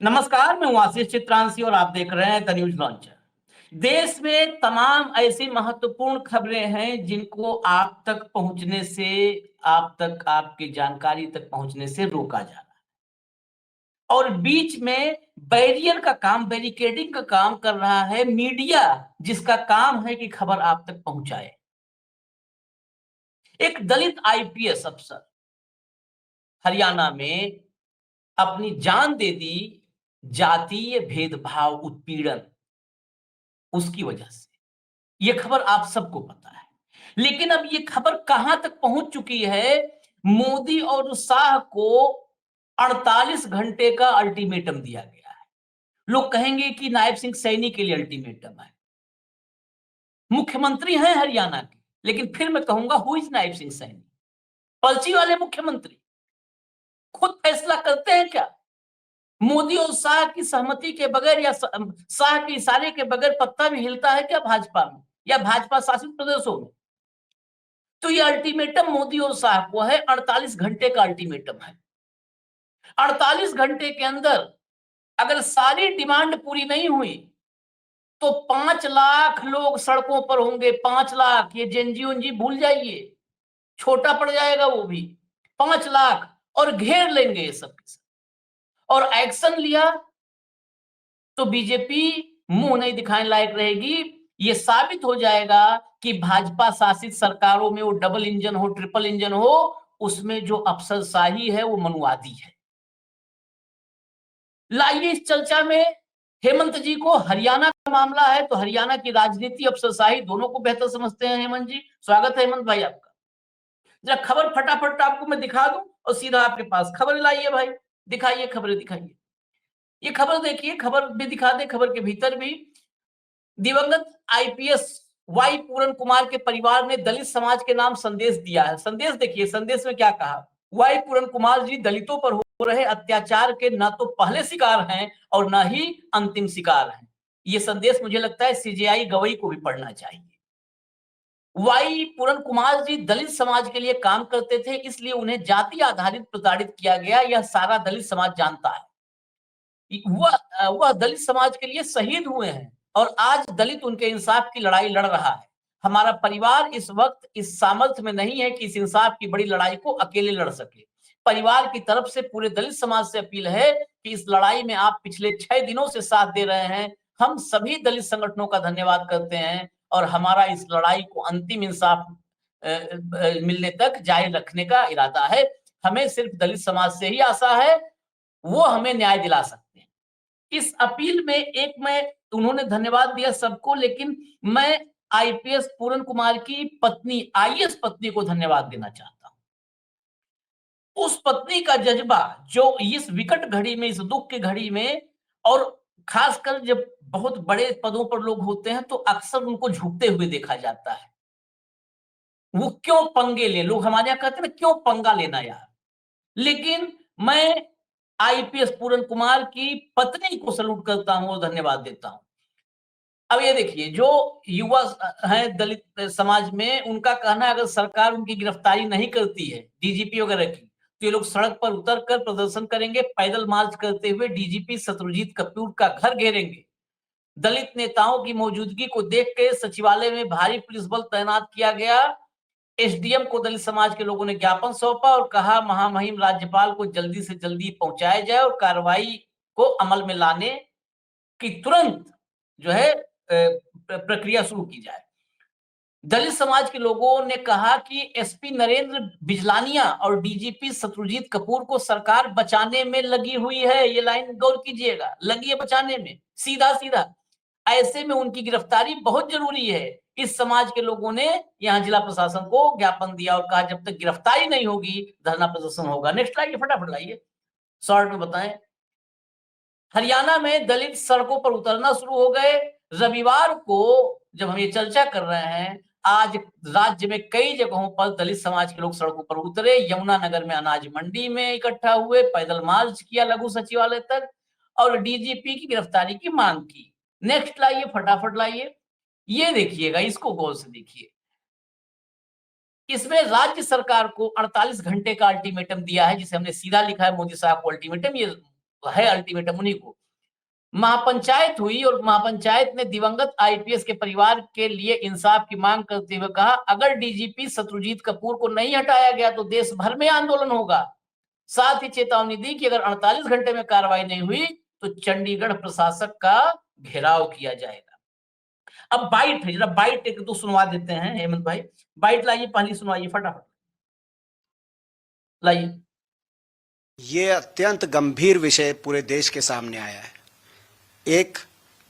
नमस्कार, मैं हूं आशीष चित्रांशी और आप देख रहे हैं द न्यूज लॉन्चर। देश में तमाम ऐसी महत्वपूर्ण खबरें हैं जिनको आप तक पहुंचने से, आप तक आपकी जानकारी तक पहुंचने से रोका जा रहा है और बीच में बैरियर का काम, बैरिकेडिंग का काम कर रहा है मीडिया, जिसका काम है कि खबर आप तक पहुंचाए। एक दलित आईपीएस अफसर हरियाणा में अपनी जान दे दी जातीय भेदभाव, उत्पीड़न, उसकी वजह से। ये खबर आप सबको पता है, लेकिन अब ये खबर कहां तक पहुंच चुकी है? मोदी और शाह को 48 घंटे का अल्टीमेटम दिया गया है। लोग कहेंगे कि नायब सिंह सैनी के लिए अल्टीमेटम है, मुख्यमंत्री हैं हरियाणा के, लेकिन फिर मैं कहूंगा हु इज नायब सिंह सैनी? पलची वाले मुख्यमंत्री खुद फैसला करते हैं क्या? मोदी और शाह की सहमति के बगैर या शाह के इशारे के बगैर पत्ता भी हिलता है क्या भाजपा में या भाजपा शासित प्रदेशों में? तो ये अल्टीमेटम मोदी और शाह को है, 48 घंटे का अल्टीमेटम है। 48 घंटे के अंदर अगर सारी डिमांड पूरी नहीं हुई तो 5 लाख लोग सड़कों पर होंगे। 5 लाख, ये जेनजी भूल जाइए, छोटा पड़ जाएगा वो भी। 5 लाख और घेर लेंगे ये सब और एक्शन लिया तो बीजेपी मुंह नहीं दिखाने लायक रहेगी। ये साबित हो जाएगा कि भाजपा शासित सरकारों में वो डबल इंजन हो, ट्रिपल इंजन हो, उसमें जो अफसरशाही है वो मनुवादी है। लाइए इस चर्चा में हेमंत जी को। हरियाणा का मामला है तो हरियाणा की राजनीति, अफसरशाही दोनों को बेहतर समझते हैं हेमंत जी। स्वागत है हेमंत भाई आपका। जरा खबर फटाफट आपको मैं दिखा दूं और सीधा आपके पास खबर लाइए भाई। दिखाइए खबरें, दिखाइए। ये खबर देखिए, खबर भी दिखा दे, खबर के भीतर भी। दिवंगत आईपीएस वाई पूरन कुमार के परिवार ने दलित समाज के नाम संदेश दिया है। संदेश देखिए, संदेश में क्या कहा। वाई पूरन कुमार जी दलितों पर हो रहे अत्याचार के न तो पहले शिकार हैं और न ही अंतिम शिकार हैं। ये संदेश मुझे लगता है सीजेआई गवई को भी पढ़ना चाहिए। वाई पूरन कुमार जी दलित समाज के लिए काम करते थे, इसलिए उन्हें जाति आधारित प्रताड़ित किया गया। यह सारा दलित समाज जानता है। वह दलित समाज के लिए शहीद हुए हैं और आज दलित उनके इंसाफ की लड़ाई लड़ रहा है। हमारा परिवार इस वक्त इस सामर्थ्य में नहीं है कि इस इंसाफ की बड़ी लड़ाई को अकेले लड़ सके। परिवार की तरफ से पूरे दलित समाज से अपील है कि इस लड़ाई में आप पिछले 6 दिनों से साथ दे रहे हैं। हम सभी दलित संगठनों का धन्यवाद करते हैं और हमारा इस लड़ाई को अंतिम इंसाफ मिलने तक जारी रखने का इरादा है। हमें सिर्फ दलित समाज से ही आशा है, वो हमें न्याय दिला सकते हैं। इस अपील में एक मैं उन्होंने धन्यवाद दिया सबको, लेकिन मैं आईपीएस पूरन कुमार की पत्नी, आईएएस पत्नी को धन्यवाद देना चाहता हूं। उस पत्नी का जज्बा जो इस विकट घड़ी में, इस दुख की घड़ी में, और खासकर जब बहुत बड़े पदों पर लोग होते हैं तो अक्सर उनको झुकते हुए देखा जाता है। वो क्यों पंगे ले, लोग हमारे यहाँ कहते हैं ना, क्यों पंगा लेना यार। लेकिन मैं आईपीएस पूरन कुमार की पत्नी को सैल्यूट करता हूं और धन्यवाद देता हूं। अब ये देखिए, जो युवा हैं दलित समाज में, उनका कहना है अगर सरकार उनकी गिरफ्तारी नहीं करती है, डीजीपी वगैरह की, तो ये लोग सड़क पर उतरकर प्रदर्शन करेंगे, पैदल मार्च करते हुए डीजीपी शत्रुजीत कपूर का घर घेरेंगे। दलित नेताओं की मौजूदगी को देख के सचिवालय में भारी पुलिस बल तैनात किया गया। एसडीएम को दलित समाज के लोगों ने ज्ञापन सौंपा और कहा महामहिम राज्यपाल को जल्दी से जल्दी पहुंचाया जाए और कार्रवाई को अमल में लाने की तुरंत जो है प्रक्रिया शुरू की जाए। दलित समाज के लोगों ने कहा कि एसपी नरेंद्र बिजलानिया और डीजीपी शत्रुजीत कपूर को सरकार बचाने में लगी हुई है। ये लाइन गौर कीजिएगा, लगी है बचाने में, सीधा सीधा। ऐसे में उनकी गिरफ्तारी बहुत जरूरी है। इस समाज के लोगों ने यहाँ जिला प्रशासन को ज्ञापन दिया और कहा जब तक गिरफ्तारी नहीं होगी धरना प्रदर्शन होगा। नेक्स्ट लाइए, फटाफट लाइए, शॉर्ट में बताएं। हरियाणा में दलित सड़कों पर उतरना शुरू हो गए। रविवार को जब हम ये चर्चा कर रहे हैं, आज राज्य में कई जगहों पर दलित समाज के लोग सड़कों पर उतरे। यमुनानगर में अनाज मंडी में इकट्ठा हुए, पैदल मार्च किया लघु सचिवालय तक और डीजीपी की गिरफ्तारी की मांग की। नेक्स्ट लाइए, फटाफट लाइए। ये देखिएगा, इसको गौर से देखिए। इसमें राज्य सरकार को 48 घंटे का अल्टीमेटम दिया है, जिसे हमने सीधा लिखा है मोदी साहब को अल्टीमेटम। ये है अल्टीमेटम उन्हीं को। महापंचायत हुई और महापंचायत ने दिवंगत आईपीएस के परिवार के लिए इंसाफ की मांग करते हुए कहा, अगर डीजीपी शत्रुजीत कपूर को नहीं हटाया गया तो देश भर में आंदोलन होगा। साथ ही चेतावनी दी कि अगर 48 घंटे में कार्रवाई नहीं हुई तो चंडीगढ़ प्रशासक का घेराव किया जाएगा। अब बाइट है, जरा बाइट एक तो सुनवा देते हैं हेमंत भाई। बाइट लाइए, पहली सुनवाइए फटाफट लाइए। ये अत्यंत गंभीर विषय पूरे देश के सामने आया है। एक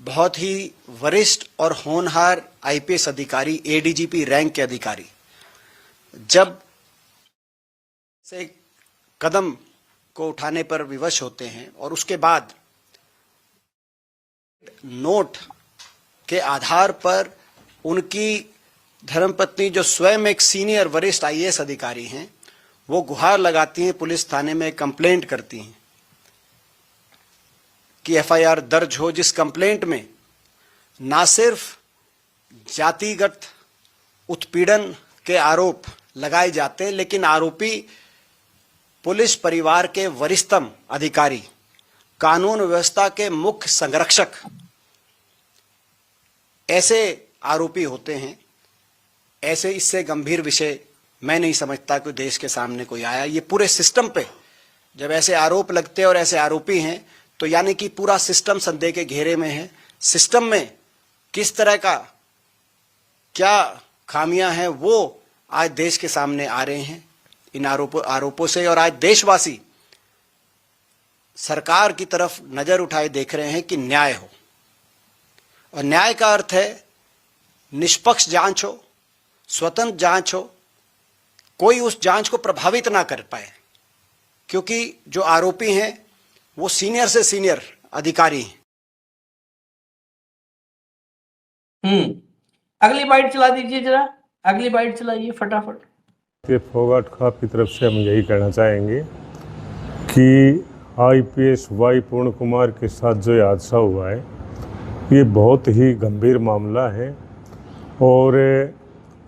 बहुत ही वरिष्ठ और होनहार आईपीएस अधिकारी, एडीजीपी रैंक के अधिकारी जब से कदम को उठाने पर विवश होते हैं और उसके बाद नोट के आधार पर उनकी धर्मपत्नी, जो स्वयं एक सीनियर वरिष्ठ आईएएस अधिकारी हैं, वो गुहार लगाती हैं, पुलिस थाने में कंप्लेंट करती हैं कि एफआईआर दर्ज हो, जिस कंप्लेंट में ना सिर्फ जातिगत उत्पीड़न के आरोप लगाए जाते, लेकिन आरोपी पुलिस परिवार के वरिष्ठतम अधिकारी, कानून व्यवस्था के मुख्य संरक्षक ऐसे आरोपी होते हैं। ऐसे इससे गंभीर विषय मैं नहीं समझता कि देश के सामने कोई आया। ये पूरे सिस्टम पे जब ऐसे आरोप लगते हैं और ऐसे आरोपी हैं, तो यानी कि पूरा सिस्टम संदेह के घेरे में है। सिस्टम में किस तरह का क्या खामियां हैं वो आज देश के सामने आ रहे हैं इन आरोपों से। और आज देशवासी सरकार की तरफ नजर उठाए देख रहे हैं कि न्याय हो, और न्याय का अर्थ है निष्पक्ष जांच हो, स्वतंत्र जांच हो, कोई उस जांच को प्रभावित ना कर पाए, क्योंकि जो आरोपी हैं वो सीनियर से सीनियर अधिकारी हैं। अगली बाइट चला दीजिए, जरा अगली बाइट चलाइए फटाफट। ये फोगाट खाप की तरफ से हम यही कहना चाहेंगे कि आईपीएस वाई पूर्ण कुमार के साथ जो ये हादसा हुआ है, ये बहुत ही गंभीर मामला है और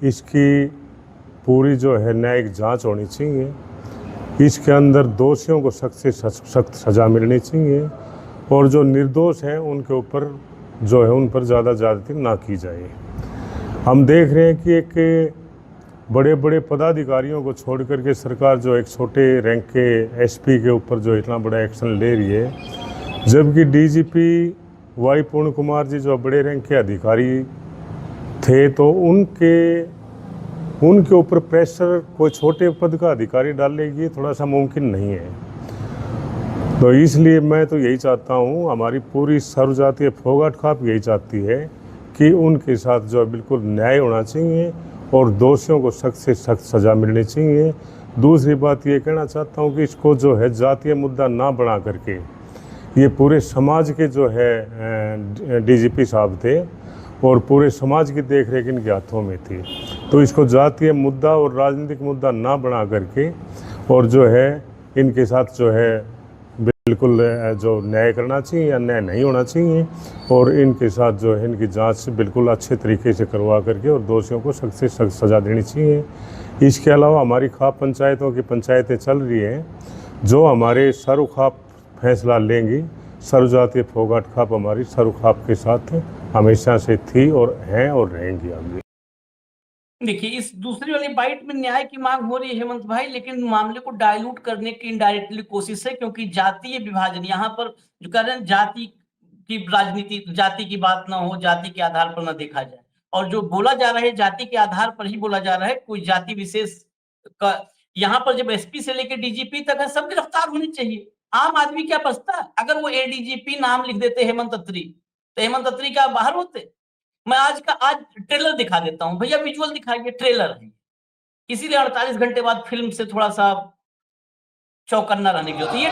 इसकी पूरी जो है न्यायिक जांच होनी चाहिए। इसके अंदर दोषियों को सख्त से सख्त सज़ा मिलनी चाहिए और जो निर्दोष हैं उनके ऊपर जो है उन पर ज़्यादा ज्यादती ना की जाए। हम देख रहे हैं कि एक बड़े बड़े पदाधिकारियों को छोड़ करके सरकार जो एक छोटे रैंक के एसपी के ऊपर जो इतना बड़ा एक्शन ले रही है, जबकि डीजीपी वाई पूर्ण कुमार जी जो बड़े रैंक के अधिकारी थे, तो उनके ऊपर प्रेशर कोई छोटे पद का अधिकारी डालेगी थोड़ा सा मुमकिन नहीं है। तो इसलिए मैं तो यही चाहता हूँ, हमारी पूरी सर्वजातीय फोगाट खाप यही चाहती है कि उनके साथ जो बिल्कुल न्याय होना चाहिए और दोषियों को सख्त से सख्त सज़ा मिलनी चाहिए। दूसरी बात ये कहना चाहता हूँ कि इसको जो है जातीय मुद्दा ना बना करके, ये पूरे समाज के जो है डीजीपी साहब थे और पूरे समाज की देखरेख इनके हाथों में थी, तो इसको जातीय मुद्दा और राजनीतिक मुद्दा ना बना करके और जो है इनके साथ जो है बिल्कुल जो न्याय करना चाहिए या न्याय नहीं होना चाहिए और इनके साथ जो है इनकी जांच बिल्कुल अच्छे तरीके से करवा करके और दोषियों को सख्त से सख्त सज़ा देनी चाहिए। इसके अलावा हमारी खाप पंचायतों की पंचायतें चल रही हैं, जो हमारे सर्वखाप फैसला लेंगी। सर्वजातीय फोगाट खाप हमारी सर्वखाप के साथ हमेशा से थी और हैं और रहेंगी आगे। देखिए, इस दूसरी वाली बाइट में न्याय की मांग हो रही है हेमंत भाई, लेकिन मामले को डाइल्यूट करने की इनडायरेक्टली कोशिश है, क्योंकि जातीय विभाजन यहाँ पर जो कह रहे हैं, जाति की राजनीति, जाति की बात ना हो, जाति के आधार पर ना देखा जाए, और जो बोला जा रहा है जाति के आधार पर ही बोला जा रहा है। कोई जाति विशेष का यहाँ पर जब एसपी से लेकर डीजीपी तक है, सब गिरफ्तार होनी चाहिए। आम आदमी क्या बचता? अगर वो एडीजीपी नाम लिख देते हेमंत अत्री, तो हेमंत अत्री क्या बाहर होते? मैं आज ट्रेलर दिखा देता हूं भैया, विजुअल दिखाइए, ट्रेलर है। इसीलिए 48 घंटे बाद फिल्म से थोड़ा सा चौकन्ना रहने की होती है।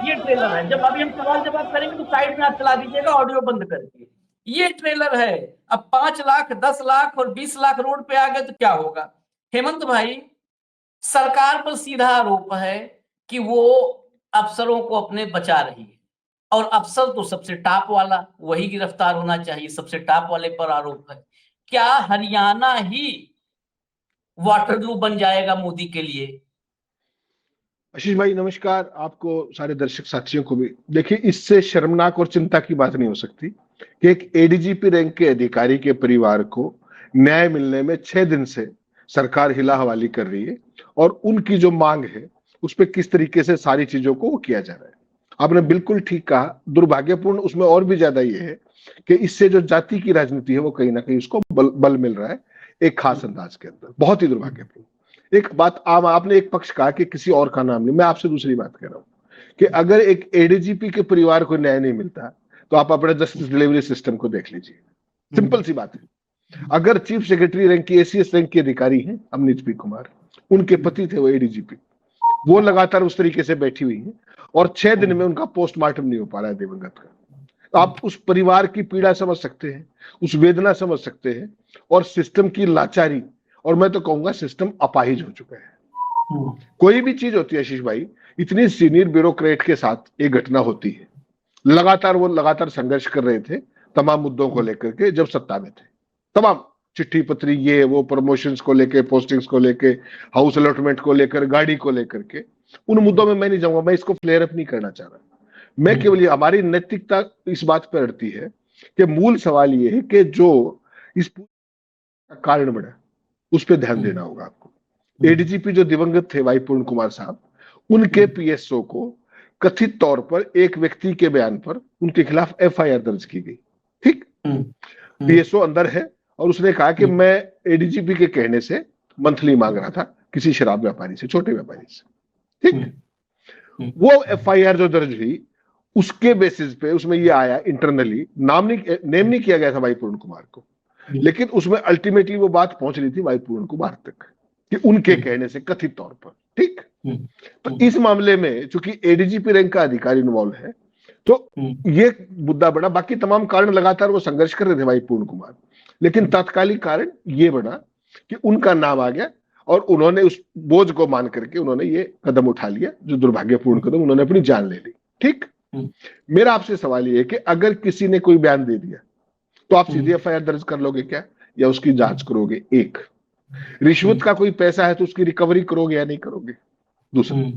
ये ट्रेलर है। जब अभी हम सवाल जवाब करेंगे तो साइड में आप चला दीजिएगा, ऑडियो बंद करके। ये ट्रेलर है। अब 5 लाख, 10 लाख और 20 लाख रोड पे आ गए तो क्या होगा? हेमंत भाई, सरकार पर सीधा आरोप है कि वो अफसरों को अपने बचा रही है, और अफसर तो सबसे टॉप वाला, वही गिरफ्तार होना चाहिए, सबसे टॉप वाले पर आरोप है। क्या हरियाणा ही वाटरलू बन जाएगा मोदी के लिए? आशीष भाई नमस्कार, आपको सारे दर्शक साथियों को भी। देखिए, इससे शर्मनाक और चिंता की बात नहीं हो सकती कि एक एडीजीपी रैंक के अधिकारी के परिवार को न्याय मिलने में 6 दिन से सरकार हिला हवाली कर रही है, और उनकी जो मांग है उस पर किस तरीके से सारी चीजों को वो किया जा रहा है। आपने बिल्कुल ठीक कहा। दुर्भाग्यपूर्ण उसमें और भी ज्यादा ये है कि इससे जो जाति की राजनीति है वो कहीं ना कहीं उसको बल मिल रहा है एक खास अंदाज के अंदर। बहुत ही दुर्भाग्यपूर्ण। एक बात आपने एक पक्ष कहा कि किसी और का नाम नहीं, मैं आपसे दूसरी बात कह रहा हूं कि अगर एक एडीजीपी के परिवार को न्याय नहीं मिलता तो आप अपने जस्टिस डिलीवरी सिस्टम को देख लीजिए। सिंपल सी बात है। अगर चीफ सेक्रेटरी रैंक की एसीएस रैंक के अधिकारी हैं अमनीत पी कुमार, उनके पति थे वो एडीजीपी, वो लगातार उस तरीके से बैठी हुई है और 6 दिन में उनका पोस्टमार्टम नहीं हो पा रहा है दिवंगत का, तो आप उस परिवार की पीड़ा समझ सकते हैं, उस वेदना समझ सकते हैं, और सिस्टम की लाचारी, और मैं तो कहूंगा सिस्टम अपाहिज हो चुका है। कोई भी चीज होती है आशीष भाई, इतनी सीनियर ब्यूरोक्रेट के साथ एक घटना होती है। वो लगातार संघर्ष कर रहे थे तमाम मुद्दों को लेकर के जब सत्ता में थे, तमाम चिट्ठी पत्री, ये वो, प्रमोशंस को लेके, पोस्टिंग्स को लेके, हाउस अलॉटमेंट को लेकर, गाड़ी को लेकर के, उन मुद्दों में मैं नहीं जाऊंगा, मैं इसको फ्लेयर अप नहीं करना चाह रहा। मैं केवल ये, हमारी नैतिकता इस बात पर अड़ती है कि मूल सवाल ये है कि जो इस कारण बना उस पर ध्यान देना होगा आपको। एडीजीपी जो दिवंगत थे वाई पूर्ण कुमार साहब, उनके पीएसओ को कथित तौर पर एक व्यक्ति के बयान पर उनके खिलाफ एफआईआर दर्ज की गई। ठीक, पीएसओ अंदर है और उसने कहा कि मैं एडीजीपी के कहने से मंथली मांग रहा था किसी शराब व्यापारी से, छोटे व्यापारी से। ठीक, वो एफआईआर जो दर्ज हुई उसके बेसिस पे उसमें ये आया, इंटरनली नेम नहीं किया गया था वाई पूर्ण कुमार को, लेकिन उसमें अल्टीमेटली वो बात पहुंच रही थी वाई पूर्ण कुमार तक कि उनके कहने से कथित तौर पर। ठीक, तो इस मामले में चूंकि एडीजीपी रैंक का अधिकारी इन्वॉल्व है तो ये मुद्दा बड़ा। बाकी तमाम कारण लगातार वो संघर्ष कर रहे थे वाई पूर्ण कुमार, लेकिन तात्कालिक कारण ये बना कि उनका नाम आ गया और उन्होंने उस बोझ को मान करके उन्होंने ये कदम उठा लिया, जो दुर्भाग्यपूर्ण कदम, उन्होंने अपनी जान ले ली। ठीक, मेरा आपसे सवाल ये है कि अगर किसी ने कोई बयान दे दिया तो आप सीधे एफआईआर दर्ज कर लोगे क्या, या उसकी जांच करोगे? एक, रिश्वत का कोई पैसा है तो उसकी रिकवरी करोगे या नहीं करोगे? दूसरा,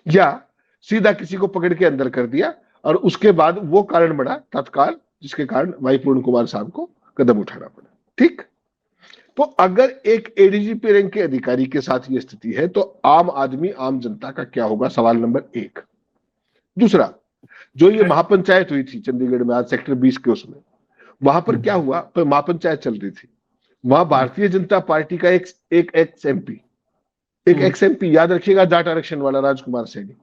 या सीधा किसी को पकड़ के अंदर कर दिया और उसके बाद वो कारण बढ़ा तत्काल जिसके कारण वाई पूर्ण कुमार साहब को कदम उठाना पड़ा। ठीक, तो अगर एक एडीजीपी रैंक के अधिकारी के साथ ये स्थिति है तो आम आदमी, आम जनता का क्या होगा? सवाल नंबर 1। दूसरा, जो ये महापंचायत हुई थी चंडीगढ़ में आज सेक्टर 20 के, उसमें वहां पर क्या हुआ? तो महापंचायत चल रही थी, वहां भारतीय जनता पार्टी का एक एक्स एमपी, याद रखिएगा, जाट आरक्षण वाला राजकुमार सैनी,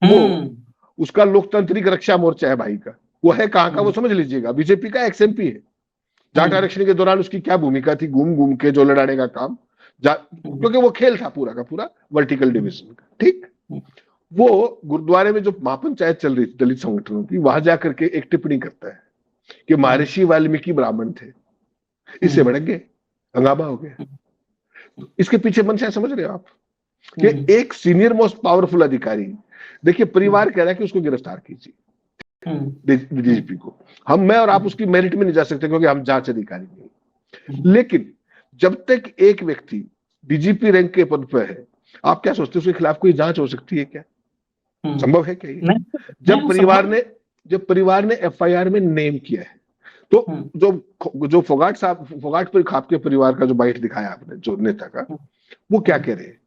वो उसका लोकतांत्रिक रक्षा मोर्चा है भाई का, वो है कहां का वो समझ लीजिएगा, बीजेपी का एक्स एमपी है। जाट आरक्षण के दौरान उसकी क्या भूमिका थी? घूम घूम के जो लड़ाने का काम, क्योंकि वो खेल था पूरा का पूरा वर्टिकल डिवीजन का। ठीक, वो गुरुद्वारे में जो महापंचायत चल रही थी दलित संगठनों की, वहां जाकर के एक टिप्पणी करता है कि महर्षि वाल्मीकि ब्राह्मण थे, इससे भड़क गए, हंगामा हो गया। तो इसके पीछे मंशा समझ रहे हो आप कि एक सीनियर मोस्ट पावरफुल अधिकारी, देखिए परिवार कह रहा है कि उसको गिरफ्तार कीजिए, डीजीपी को। मैं और आप उसकी मेरिट में नहीं जा सकते क्योंकि हम जांच अधिकारी नहीं, लेकिन जब तक एक व्यक्ति डीजीपी रैंक के पद पर है, आप क्या सोचते हैं उसके खिलाफ कोई जांच हो सकती है क्या? संभव है क्या ये? जब परिवार ने एफआईआर में नेम किया है तो जो फोगाट पर खाप के परिवार का जो बाइट दिखाया आपने, जो नेता का, वो क्या कह रहे हैं?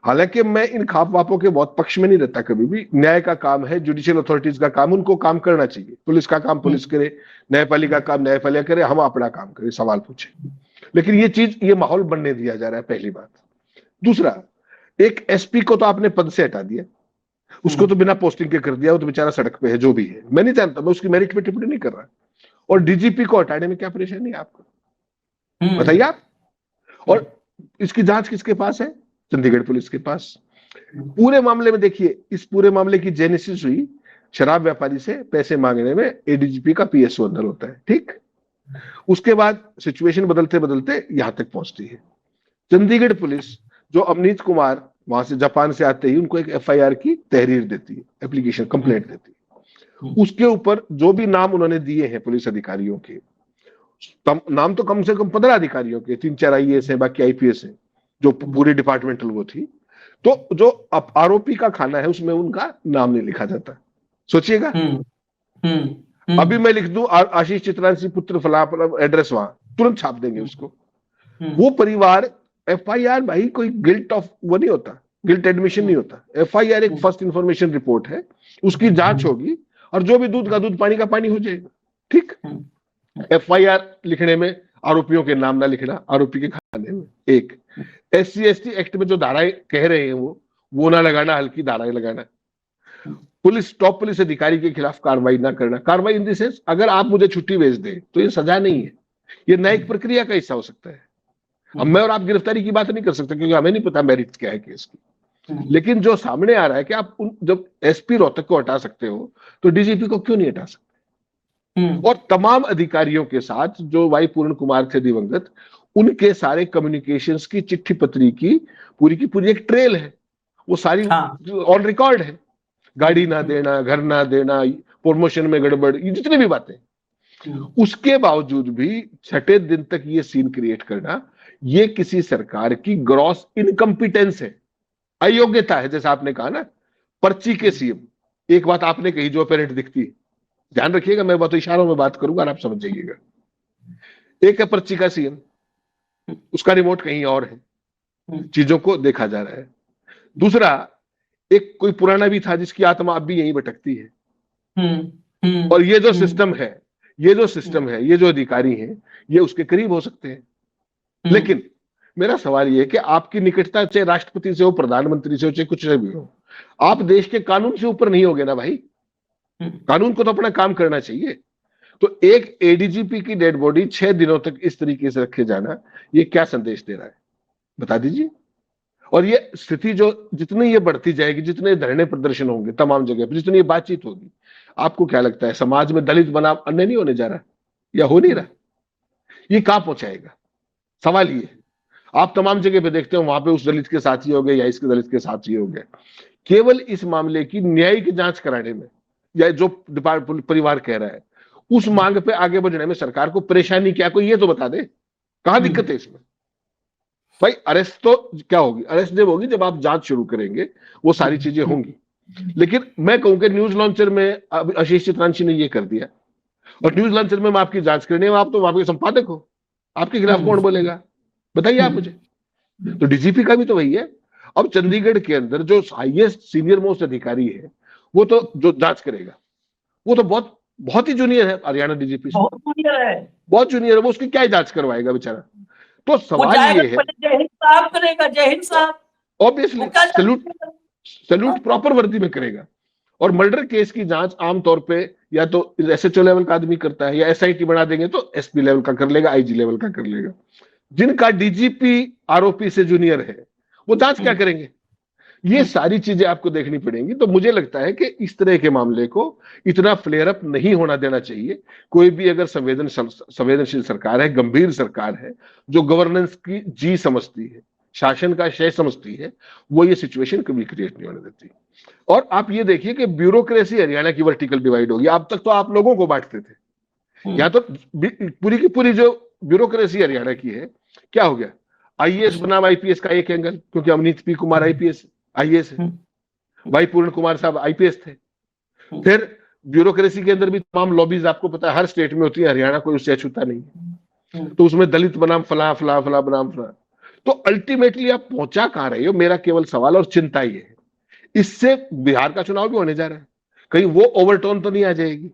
हालांकि मैं इन खाप वापों के बहुत पक्ष में नहीं रहता कभी भी। न्याय का काम है, जुडिशियल अथॉरिटीज का काम, उनको काम करना चाहिए। पुलिस का काम पुलिस करे, न्यायपालिका का काम न्यायपालिका करे, हम अपना काम करें, सवाल पूछे। लेकिन ये माहौल बनने दिया जा रहा है, पहली बात। दूसरा, एक एसपी को तो आपने पद से हटा दिया, उसको तो बिना पोस्टिंग के कर दिया, वो तो बेचारा सड़क पे है, जो भी है, मैं नहीं जानता, मैं उसकी मेरिट पे टिप्पणी नहीं कर रहा। और डीजीपी को हटाने में क्या परेशानी है आपको, बताइए आप? और इसकी जांच किसके पास है? चंडीगढ़ पुलिस के पास। पूरे मामले में देखिए, इस पूरे मामले की जेनेसिस हुई शराब व्यापारी से पैसे मांगने में एडीजीपी का पीएसओ अंदर होता है। ठीक, उसके बाद सिचुएशन बदलते बदलते यहां तक पहुंचती है। चंडीगढ़ पुलिस जो अमनीत कुमार वहां से जापान से आते ही उनको एक एफआईआर की तहरीर देती है, एप्लीकेशन कंप्लेंट देती है। उसके ऊपर जो भी नाम उन्होंने दिए हैं पुलिस अधिकारियों के, नाम तो कम से कम 15 अधिकारियों के, 3-4 आईएएस है, बाकी आईपीएस है, जो पूरी डिपार्टमेंटल वो थी। तो जो आरोपी का खाना है उसमें उनका नाम नहीं लिखा जाता। सोचिएगा, अभी मैं लिख दूं आशीष चित्रांशी पुत्र फला एड्रेस, वहां तुरंत छाप देंगे उसको। वो परिवार एफआईआर, भाई कोई गिल्ट ऑफ वो नहीं होता, गिल्ट एडमिशन नहीं होता। एफआईआर एक फर्स्ट इंफॉर्मेशन रिपोर्ट है, उसकी जांच होगी और जो भी दूध का दूध पानी का पानी हो जाएगा। ठीक, एफआईआर लिखने में आरोपियों के नाम ना लिखना, आरोपी के खाने में। एक SC/ST एक्ट में जो धाराएं कह रहे हैं वो ना लगाना, हल्की धाराएं लगाना। पुलिस, टॉप पुलिस अधिकारी के खिलाफ कार्रवाई ना करना। कार्रवाई इन द सेंस, अगर आप मुझे छुट्टी भेज दें तो ये सजा नहीं है, ये न्यायिक प्रक्रिया का हिस्सा हो सकता है। अब मैं और आप गिरफ्तारी की बात नहीं कर सकते क्योंकि हमें नहीं पता मेरिट क्या है केस की। लेकिन जो सामने आ रहा है कि आप जब SP रोहतक को हटा सकते हो तो DGP को क्यों नहीं हटा सकते? और तमाम अधिकारियों के साथ जो वाई पूर्ण कुमार थे दिवंगत, उनके सारे कम्युनिकेशंस की चिट्ठी पत्री की पूरी एक ट्रेल है, वो सारी ऑन रिकॉर्ड है। गाड़ी ना देना, घर ना देना, प्रमोशन में गड़बड़, ये जितनी भी बातें, उसके बावजूद भी छठे दिन तक ये सीन क्रिएट करना, ये किसी सरकार की ग्रॉस इनकम्पिटेंस है, अयोग्यता है। जैसा आपने कहा ना, पर्ची के सीएम, एक बात आपने कही जो अपेरेंट दिखती है, ध्यान रखिएगा, मैं बहुत इशारों में बात करूंगा और आप समझ जाइएगा। एक है पर्ची का सीएम, उसका रिमोट कहीं और है, चीजों को देखा जा रहा है। दूसरा, एक कोई पुराना भी था जिसकी आत्मा अब भी यहीं भटकती है। और ये जो सिस्टम है, ये जो अधिकारी हैं, ये उसके करीब हो सकते हैं। लेकिन मेरा सवाल ये है कि आपकी निकटता चाहे राष्ट्रपति से हो, प्रधानमंत्री से हो, चाहे कुछ से भी हो, आप देश के कानून से ऊपर नहीं होगे ना भाई। कानून को तो अपना काम करना चाहिए। तो एक ADGP की डेड बॉडी 6 दिनों तक इस तरीके से रखे जाना, ये क्या संदेश दे रहा है, बता दीजिए। और ये स्थिति जो जितनी ये बढ़ती जाएगी, जितने धरने प्रदर्शन होंगे तमाम जगह पर, जितनी ये बातचीत होगी, आपको क्या लगता है समाज में दलित बनाम अन्य नहीं होने जा रहा या हो नहीं रहा? ये कहां पहुंचाएगा? सवाल ये, आप तमाम जगह पे देखते हो, वहां पे उस दलित के साथी हो गए या इसके दलित के साथी हो गए। केवल इस मामले की न्यायिक जांच कराने में, या जो परिवार कह रहा है उस मांग पे आगे बढ़ने में सरकार को परेशानी क्या, कोई ये तो बता दे, कहां दिक्कत है इसमें? भाई अरेस्ट तो क्या होगी, अरेस्ट जब होगी जब आप जांच शुरू करेंगे, वो सारी चीजें होंगी। लेकिन मैं कहूं कि न्यूज लॉन्चर में आशीष चित्रांशी ने ये कर दिया, और न्यूज लॉन्चर में आपकी जांच करनी है, आप तो वहां के संपादक हो, आपके खिलाफ कौन बोलेगा, बताइए आप मुझे। तो DGP का भी तो वही है। अब चंडीगढ़ के अंदर जो हाईएस्ट सीनियर मोस्ट अधिकारी है, वो तो जो जांच करेगा, वो तो बहुत ही जूनियर है, हरियाणा DGP से बहुत जूनियर है, वो उसकी क्या जांच करवाएगा बेचारा? तो सवाल ये है, जय हिंद साहब करेगा, जय हिंद साहब ऑब्वियसली सैल्यूट प्रॉपर वर्दी में करेगा। और मर्डर केस की जांच आमतौर पे या तो SHO लेवल का आदमी करता है, या SIT बना देंगे तो SP लेवल का कर लेगा, IG लेवल का कर लेगा। जिनका DGP आरोपी से जूनियर है, वो जांच क्या करेंगे? ये सारी चीजें आपको देखनी पड़ेंगी। तो मुझे लगता है कि इस तरह के मामले को इतना फ्लेयर अप नहीं होना देना चाहिए। कोई भी अगर संवेदनशील सरकार है, गंभीर सरकार है, जो गवर्नेंस की जी समझती है, शासन का शय समझती है, वो ये सिचुएशन कभी क्रिएट नहीं होने देती। और आप ये देखिए कि ब्यूरोक्रेसी हरियाणा की वर्टिकल डिवाइड होगी। अब तक तो आप लोगों को बांटते थे, या तो पूरी की पूरी जो ब्यूरोक्रेसी हरियाणा की है, क्या हो गया? IAS बनाम IPS का एक एंगल, क्योंकि अवनीत P कुमार IAS है, वाई पूर्ण कुमार साहब IPS थे। फिर ब्यूरोक्रेसी के अंदर भी तमाम लॉबीज आपको पता है हर स्टेट में होती है, हरियाणा कोई उससे अछूता नहीं है। तो उसमें दलित बनाम फला फला फला बनाम फला। तो अल्टीमेटली आप पहुंचा कहां रहे हो, मेरा केवल सवाल और चिंता ये है। इससे बिहार का चुनाव भी होने जा रहा है, कहीं वो ओवरटर्न तो नहीं आ जाएगी?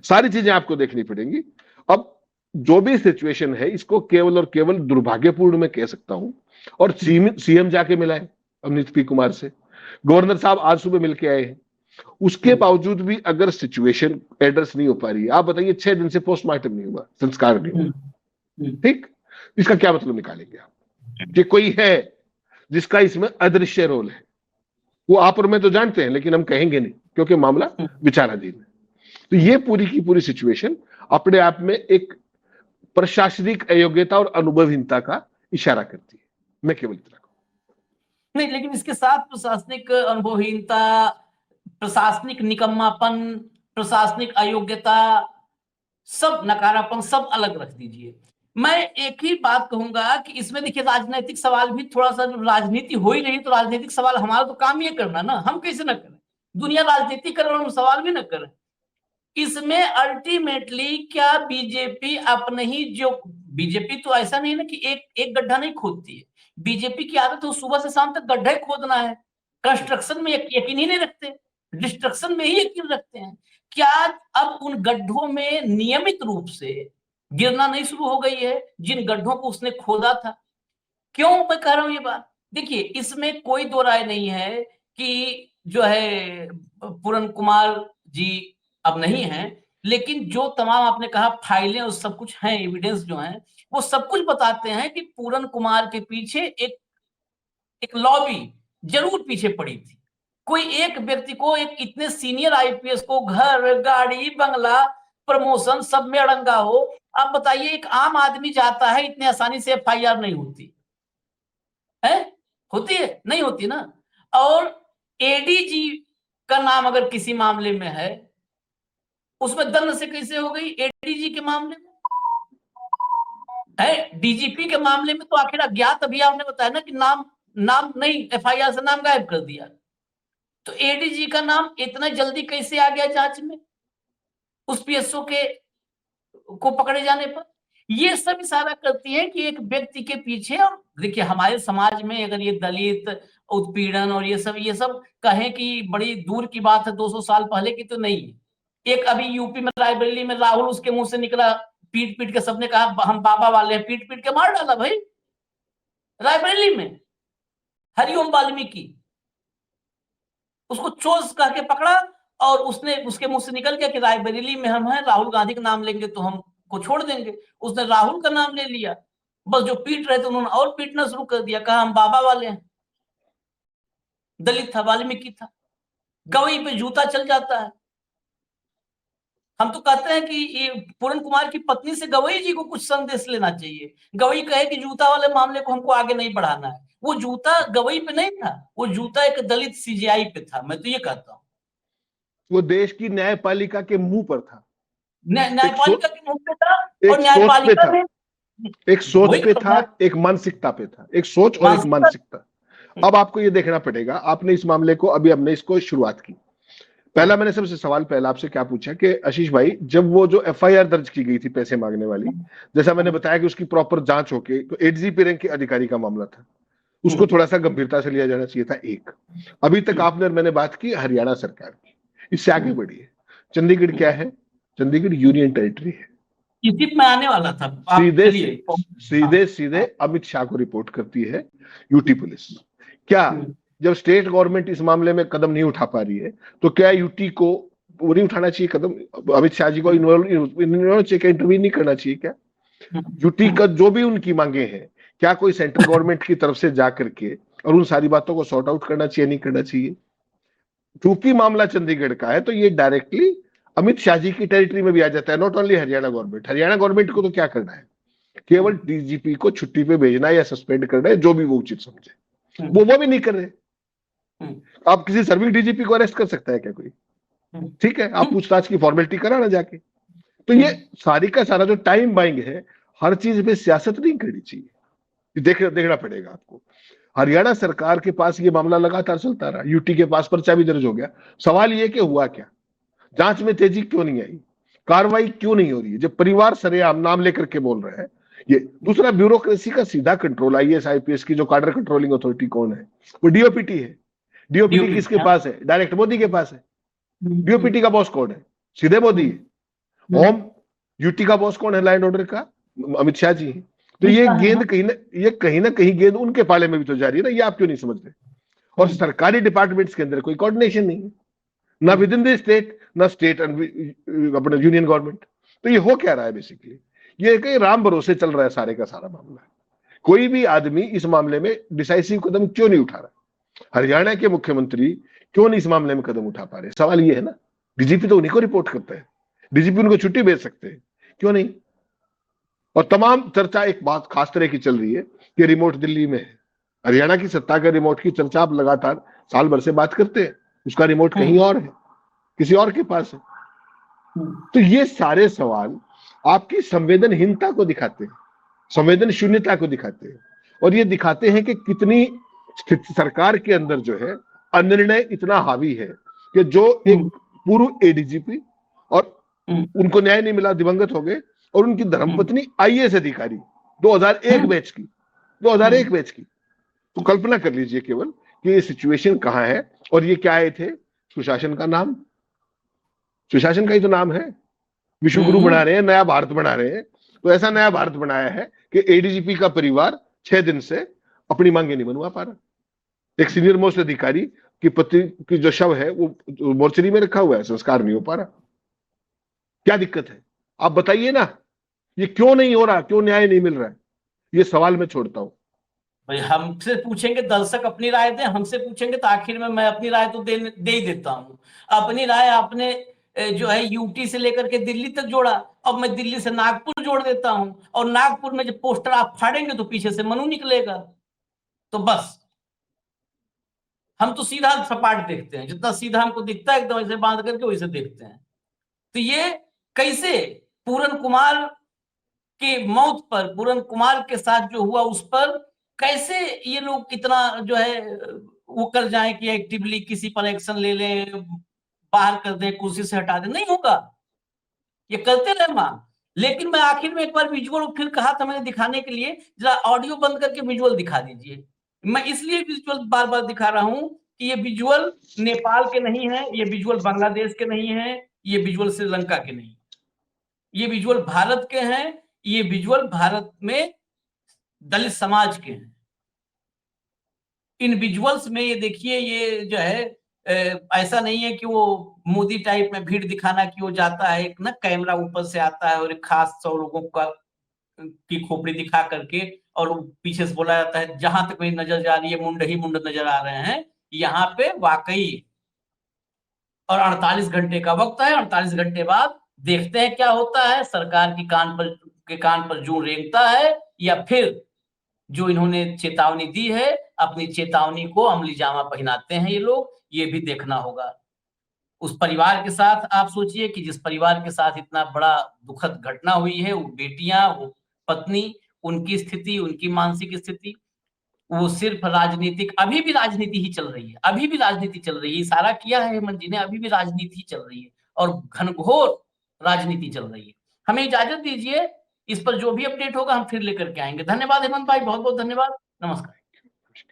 सारी चीजें आपको देखनी पड़ेंगी। अब जो भी सिचुएशन है, इसको केवल और केवल दुर्भाग्यपूर्ण मैं कह सकता हूं। और CM जाके मिला है अवनीत P कुमार से, गवर्नर साहब आज सुबह मिलके आए हैं, उसके बावजूद भी अगर सिचुएशन एड्रेस नहीं हो पा रही है, आप बताइए 6 दिन से पोस्टमार्टम नहीं हुआ, संस्कार नहीं हुआ, ठीक, इसका क्या मतलब निकालेंगे आप? कि कोई है जिसका इसमें अदृश्य रोल है, वो आप और मैं तो जानते हैं, लेकिन हम कहेंगे नहीं क्योंकि मामला विचाराधीन है। तो ये पूरी की पूरी सिचुएशन अपने आप में एक प्रशासनिक अयोग्यता और अनुभवहीनता का इशारा करती है। मैं केवल इतना कहूं। नहीं, लेकिन इसके साथ प्रशासनिक अनुभवहीनता, प्रशासनिक निकम्मापन, प्रशासनिक अयोग्यता सब नकारापन सब अलग रख दीजिए। मैं एक ही बात कहूंगा कि इसमें देखिए राजनीतिक सवाल भी थोड़ा सा, राजनीति हो ही रही तो राजनीतिक सवाल, हमारा तो काम ये करना ना, हम कैसे ना करें, दुनिया राजनीति कर रहे हम सवाल भी ना करें। इसमें अल्टीमेटली क्या बीजेपी अपने ही जो, बीजेपी तो ऐसा नहीं ना कि एक गड्ढा नहीं खोदती है, बीजेपी की आदत है सुबह से शाम तक गड्ढा ही खोदना है, कंस्ट्रक्शन में यकीन ही नहीं रखते, डिस्ट्रक्शन में ही यकीन रखते हैं। क्या अब उन गड्ढों में नियमित रूप से गिरना नहीं शुरू हो गई है जिन गड्ढों को उसने खोदा था? क्यों मैं कह रहा हूं ये बात? देखिए इसमें कोई दो राय नहीं है कि जो है पूरन कुमार जी अब नहीं है, लेकिन जो तमाम आपने कहा फाइलें और सब कुछ हैं, एविडेंस जो हैं, वो सब कुछ बताते हैं कि पूरन कुमार के पीछे एक लॉबी जरूर पीछे पड़ी थी। कोई एक व्यक्ति को, एक इतने सीनियर आईपीएस को घर, गाड़ी, बंगला, प्रमोशन सब में अड़ंगा हो। अब बताइए एक आम आदमी जाता है, इतनी आसानी से एफआईआर नहीं होती है, होती है? नहीं होती ना। और एडीजी का नाम अगर किसी मामले में है, उसमें दंड से कैसे हो गई एडीजी के मामले में? है डीजीपी के मामले में तो आखिर अज्ञात, अभी आपने बताया ना कि नाम नहीं, एफआईआर से नाम गायब कर दिया। तो एडीजी का नाम इतना जल्दी कैसे आ गया जांच में उस पीएसओ के को पकड़े जाने पर? ये सब इशारा करती है कि एक व्यक्ति के पीछे, और देखिए हमारे समाज में अगर ये दलित उत्पीड़न और ये सब कहें कि बड़ी दूर की बात है, 200 साल पहले की तो नहीं है। एक अभी यूपी में रायबरेली में राहुल, उसके मुंह से निकला, पीट पीट के सबने कहा हम बाबा वाले हैं, पीट पीट के मार डाला भाई रायबरेली में, हरिओम वाल्मीकि उसको चोर कह के पकड़ा, और उसने, उसके मुंह से निकल गया कि रायबरेली में हम हैं, राहुल गांधी का नाम लेंगे तो हमको छोड़ देंगे। उसने राहुल का नाम ले लिया, बस जो पीट रहे थे उन्होंने और पीटना शुरू कर दिया, कहा हम बाबा वाले हैं। दलित था, वाल्मीकि था, गवई पे जूता चल जाता है। हम तो कहते हैं कि ये पूरन कुमार की पत्नी से गवई जी को कुछ संदेश लेना चाहिए। गवई कहे कि जूता वाले मामले को हमको आगे नहीं बढ़ाना है, वो जूता गवई पे नहीं था, वो जूता एक दलित सीजीआई पे था। मैं तो ये कहता हूँ वो देश की न्यायपालिका के मुंह पर था, न्यायपालिका के मुंह पे था, एक और न्यायपालिका में एक सोच पे तो था, एक मानसिकता पे था, एक सोच और एक मानसिकता। अब आपको ये देखना पड़ेगा, आपने इस मामले को, अभी हमने इसको शुरुआत की, पहला मैंने सबसे सवाल पहला आपसे क्या पूछा कि आशीष भाई, जब वो जो एफआईआर दर्ज की गई थी पैसे मांगने वाली, जैसा मैंने बताया कि उसकी प्रॉपर जांच होके, तो एडीजीपी रैंक के अधिकारी का मामला था, उसको थोड़ा सा गंभीरता से लिया जाना चाहिए था। एक अभी तक आपने और मैंने बात की हरियाणा सरकार की, इससे आगे बढ़िए। चंडीगढ़ क्या है? चंडीगढ़ यूनियन टेरिटरी है। इसी में आने वाला था, सीधे अमित शाह को रिपोर्ट करती है यूटी पुलिस। क्या जब स्टेट गवर्नमेंट इस मामले में कदम नहीं उठा पा रही है, तो क्या यूटी को वो नहीं उठाना चाहिए कदम? अमित शाह जी को इन्वॉल्व चाहिए, इंटरवीन नहीं करना चाहिए क्या? यूटी का जो भी उनकी मांगे हैं, क्या कोई सेंट्रल गवर्नमेंट की तरफ से जाकर के और उन सारी बातों को सॉर्ट आउट करना चाहिए, नहीं करना चाहिए? क्योंकि मामला चंडीगढ़ का है तो ये डायरेक्टली अमित शाह जी की टेरिटरी में भी आ जाता है, not only Haryana government. Haryana government को तो क्या करना है? केवल डीजीपी को छुट्टी पे भेजना या सस्पेंड करना है, जो भी वो उचित समझे। वो भी नहीं कर रहे। आप किसी सर्विंग डीजीपी को अरेस्ट कर सकता है क्या कोई? ठीक है, आप पूछताछ की फॉर्मेलिटी कराना जाके। तो ये सारी का सारा जो टाइम बाइंग है, हर चीज में सियासत नहीं करनी चाहिए, देखना पड़ेगा आपको। हरियाणा सरकार के पास ये मामला लगातार चलता रहा, यूटी के पास पर्चा भी दर्ज हो गया। सवाल ये कि हुआ क्या? जांच में तेजी क्यों नहीं आई? कार्रवाई क्यों नहीं हो रही है? जब परिवार सरेआम नाम लेकर के बोल रहे हैं। ये दूसरा, ब्यूरोक्रेसी का सीधा कंट्रोल, आईएएस आईपीएस की जो कार्डर कंट्रोलिंग अथॉरिटी कौन है? वो डीओपीटी है। डीओपीटी किसके पास है? डायरेक्ट मोदी के पास है। डीओपीटी का बॉस कौन है? सीधे मोदी है। होम यूटी का बॉस कौन है? लैंड ऑर्डर का अमित शाह जी है। तो ये गेंद कहीं ना कहीं गेंद उनके पाले में भी तो जा रही है ना, ये आप क्यों नहीं समझ रहे? और सरकारी डिपार्टमेंट्स के अंदर कोई कोऑर्डिनेशन नहीं है, ना विद इन द स्टेट, ना स्टेट अपने यूनियन गवर्नमेंट। तो ये हो क्या रहा है? बेसिकली ये कहीं राम भरोसे चल रहा है सारे का सारा मामला। कोई भी आदमी इस मामले में डिसाइसिव कदम क्यों नहीं उठा रहा? हरियाणा के मुख्यमंत्री क्यों नहीं इस मामले में कदम उठा पा रहे? सवाल ये है ना। डीजीपी तो उन्हीं को रिपोर्ट करता है, डीजीपी उनको छुट्टी भेज सकते हैं, क्यों नहीं? और तमाम चर्चा एक बात खास तरह की चल रही है कि रिमोट दिल्ली में है। हरियाणा की सत्ता के रिमोट की चर्चा आप लगातार साल भर से बात करते हैं, उसका रिमोट कहीं और है, किसी और के पास है। तो ये सारे सवाल आपकी संवेदनहीनता को दिखाते हैं, संवेदन शून्यता को दिखाते हैं, और ये दिखाते हैं कि कितनी सरकार के अंदर जो है अनिर्णय इतना हावी है कि जो एक पूर्व एडीजीपी और उनको न्याय नहीं मिला, दिवंगत हो गए, और उनकी धर्मपत्नी आईएएस अधिकारी 2001 बैच की, 2001 बैच की। तो कल्पना कर लीजिए केवल कि ये सिचुएशन कहां है। और ये क्या आए थे? सुशासन का नाम, सुशासन का ही तो नाम है। विश्व गुरु बना रहे हैं, नया भारत बना रहे हैं। तो ऐसा नया भारत बनाया है कि एडीजीपी का परिवार 6 दिन से अपनी मांगे नहीं बनवा पा रहा। एक सीनियर मोस्ट अधिकारी की पति की जो शव है वो मोर्चरी में रखा हुआ है, संस्कार नहीं हो पा रहा। क्या दिक्कत है? आप बताइए ना, ये क्यों नहीं हो रहा, क्यों न्याय नहीं मिल रहा है? ये सवाल मैं छोड़ता हूं। भाई हमसे पूछेंगे दर्शक अपनी राय दें, हमसे पूछेंगे तो आखिर में मैं अपनी राय तो दे ही देता हूं। अपनी राय आपने जो है यूटी से लेकर के दिल्ली तक जोड़ा, अब मैं दिल्ली से नागपुर जोड़ देता हूं, और नागपुर में जब पोस्टर आप फाड़ेंगे तो पीछे से मनु निकलेगा। तो बस हम तो सीधा सपाट देखते हैं, जितना सीधा हमको दिखता है एकदम ऐसे बांध करके वैसे देखते हैं। तो ये कैसे पूरन कुमार की मौत पर, पूरन कुमार के साथ जो हुआ उस पर कैसे ये लोग इतना जो है वो कर जाए कि एक्टिवली किसी पर एक्शन ले लें, बाहर कर दें, कुर्सी से हटा दें? नहीं होगा, ये करते रहे मांग। लेकिन मैं आखिर में एक बार विजुअल फिर कहा था मैंने दिखाने के लिए, जरा ऑडियो बंद करके विजुअल दिखा दीजिए। मैं इसलिए विजुअल बार बार दिखा रहा हूं कि ये विजुअल नेपाल के नहीं है, ये विजुअल बांग्लादेश के नहीं है, ये विजुअल श्रीलंका के नहीं, ये विजुअल भारत के हैं, ये विजुअल भारत में दलित समाज के हैं। इन विजुअल्स में ये देखिए, ये जो है ऐसा नहीं है कि वो मोदी टाइप में भीड़ दिखाना कि वो जाता है, एक ना कैमरा ऊपर से आता है और एक खास 100 लोगों का की खोपड़ी दिखा करके, और पीछे से बोला जाता है जहां तक मेरी नजर जा रही है मुंड ही मुंड नजर आ रहे हैं। यहाँ पे वाकई, और 48 घंटे का वक्त है, 48 घंटे बाद देखते हैं क्या होता है। सरकार की कान पर जूं रेंगता है, या फिर जो इन्होंने चेतावनी दी है अपनी चेतावनी को अमली जामा पहनाते हैं ये लोग, ये भी देखना होगा। उस परिवार के साथ आप सोचिए कि जिस परिवार के साथ इतना बड़ा दुखद घटना हुई है, वो बेटियां, वो पत्नी, उनकी स्थिति, उनकी मानसिक स्थिति, वो सिर्फ राजनीतिक, अभी भी राजनीति ही चल रही है, अभी भी राजनीति चल रही है। इशारा किया है हेमंत जी ने, अभी भी राजनीति ही चल रही है और घनघोर राजनीति चल रही है। हमें इजाजत दीजिए, इस पर जो भी अपडेट होगा हम फिर लेकर के आएंगे। धन्यवाद हेमंत भाई, बहुत बहुत धन्यवाद, नमस्कार।